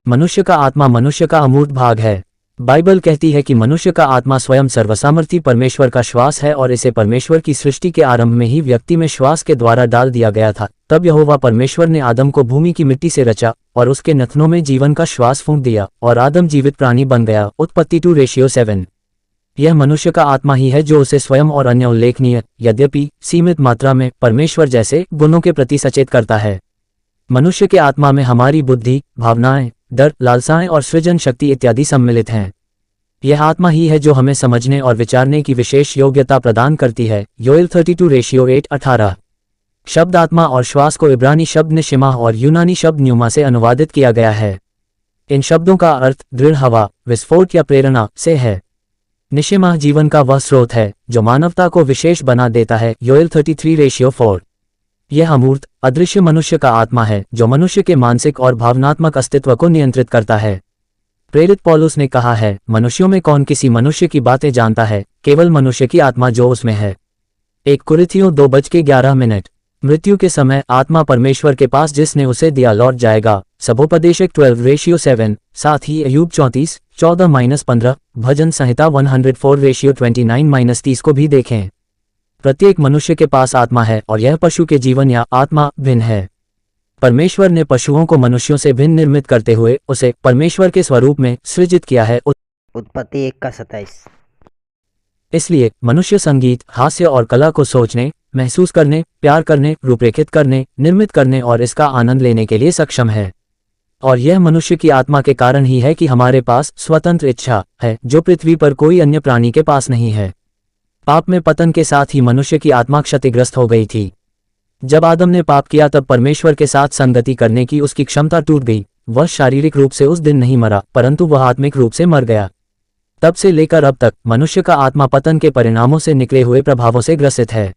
मनुष्य का आत्मा मनुष्य का अमूर्त भाग है। बाइबल कहती है कि मनुष्य का आत्मा स्वयं सर्वसामर्थी परमेश्वर का श्वास है और इसे परमेश्वर की सृष्टि के आरंभ में ही व्यक्ति में श्वास के द्वारा डाल दिया गया था। तब यहोवा परमेश्वर ने आदम को भूमि की मिट्टी से रचा और उसके नथनों में जीवन का श्वास फूंक दिया और आदम जीवित प्राणी बन गया। उत्पत्ति 2:7। यह मनुष्य का आत्मा ही है जो उसे स्वयं और अन्य उल्लेखनीय, यद्यपि सीमित मात्रा में, परमेश्वर जैसे गुणों के प्रति सचेत करता है। मनुष्य के आत्मा में हमारी बुद्धि, भावनाएं, डर, लालसाएं और सृजन शक्ति इत्यादि सम्मिलित हैं। यह आत्मा ही है जो हमें समझने और विचारने की विशेष योग्यता प्रदान करती है। योएल 32:8-18। शब्द आत्मा और श्वास को इब्रानी शब्द निशिमा और यूनानी शब्द न्यूमा से अनुवादित किया गया है। इन शब्दों का अर्थ दृढ़ हवा, विस्फोट या प्रेरणा से है। निशिमा जीवन का वह स्रोत है जो मानवता को विशेष बना देता है। योएल 33:4। यह अमूर्त, अदृश्य मनुष्य का आत्मा है जो मनुष्य के मानसिक और भावनात्मक अस्तित्व को नियंत्रित करता है। प्रेरित पौलुस ने कहा है, मनुष्यों में कौन किसी मनुष्य की बातें जानता है, केवल मनुष्य की आत्मा जो उसमें है। 1 कुरिन्थियों 2:11। मृत्यु के समय आत्मा परमेश्वर के पास जिसने उसे दिया लौट जाएगा। सबोपदेशक 12:7। साथ ही अय्यूब 34:14-15, भजन संहिता 104:29-30 को भी देखें। प्रत्येक मनुष्य के पास आत्मा है और यह पशु के जीवन या आत्मा भिन्न है। परमेश्वर ने पशुओं को मनुष्यों से भिन्न निर्मित करते हुए उसे परमेश्वर के स्वरूप में सृजित किया है। उत्पत्ति 1:27। इसलिए मनुष्य संगीत, हास्य और कला को सोचने, महसूस करने, प्यार करने, रूपरेखित करने, निर्मित करने और इसका आनंद लेने के लिए सक्षम है। और यह मनुष्य की आत्मा के कारण ही है कि हमारे पास स्वतंत्र इच्छा है जो पृथ्वी पर कोई अन्य प्राणी के पास नहीं है। पाप में पतन के साथ ही मनुष्य की आत्मा क्षतिग्रस्त हो गई थी। जब आदम ने पाप किया तब परमेश्वर के साथ संगति करने की उसकी क्षमता टूट गई। वह शारीरिक रूप से उस दिन नहीं मरा, परंतु वह आत्मिक रूप से मर गया। तब से लेकर अब तक मनुष्य का आत्मा पतन के परिणामों से निकले हुए प्रभावों से ग्रसित है।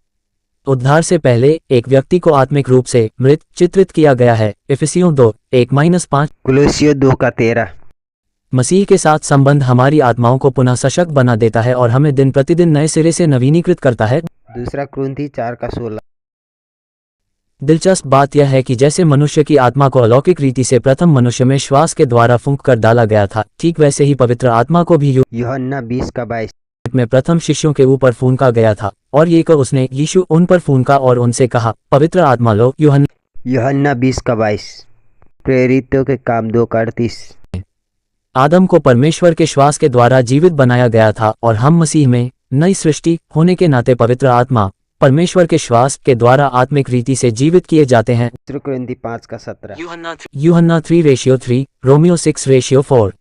उद्धार से पहले एक व्यक्ति को आत्मिक रूप से मृत चित्रित किया गया है। इफिसियों 2:1-5। कुलुस्सियों 2:13। मसीह के साथ संबंध हमारी आत्माओं को पुनः सशक्त बना देता है और हमें दिन प्रतिदिन नए सिरे से नवीनीकृत करता है। 2 कुरिन्थी 4:16। दिलचस्प बात यह है कि जैसे मनुष्य की आत्मा को अलौकिक रीति से प्रथम मनुष्य में श्वास के द्वारा फूंक कर डाला गया था, ठीक वैसे ही पवित्र आत्मा को भी यूहन्ना 20:22 में प्रथम शिष्यों के ऊपर फूंका गया था। और ये को उसने यीशु उन पर फूंका और उनसे कहा, पवित्र आत्मा लो। यूहन्ना 20:22। प्रेरितों के काम 2:38। आदम को परमेश्वर के श्वास के द्वारा जीवित बनाया गया था और हम मसीह में नई सृष्टि होने के नाते पवित्र आत्मा परमेश्वर के श्वास के द्वारा आत्मिक रीति से जीवित किए जाते हैं। 2 कुरिन्थी 5:17। यूहन्ना 3:3, रोमियो 6:4।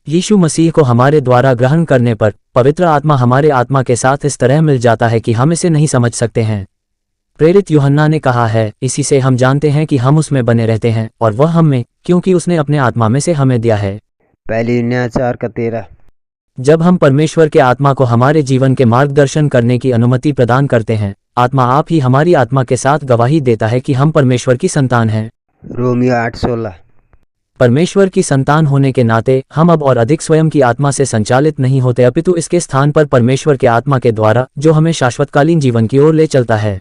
यीशु मसीह को हमारे द्वारा ग्रहण करने पर पवित्र आत्मा हमारे आत्मा के साथ इस तरह मिल जाता है कि हम इसे नहीं समझ सकते हैं। प्रेरित यूहन्ना ने कहा है, इसी से हम जानते हैं कि हम उसमें बने रहते हैं और वह हम में, क्योंकि उसने अपने आत्मा में से हमें दिया है। पहली यूहन्ना 4:13। जब हम परमेश्वर के आत्मा को हमारे जीवन के मार्गदर्शन करने की अनुमति प्रदान करते हैं, आत्मा आप ही हमारी आत्मा के साथ गवाही देता है कि हम परमेश्वर की संतान हैं। रोमियो 8:16। परमेश्वर की संतान होने के नाते हम अब और अधिक स्वयं की आत्मा से संचालित नहीं होते, अपितु इसके स्थान पर परमेश्वर के आत्मा के द्वारा जो हमें शाश्वतकालीन जीवन की ओर ले चलता है।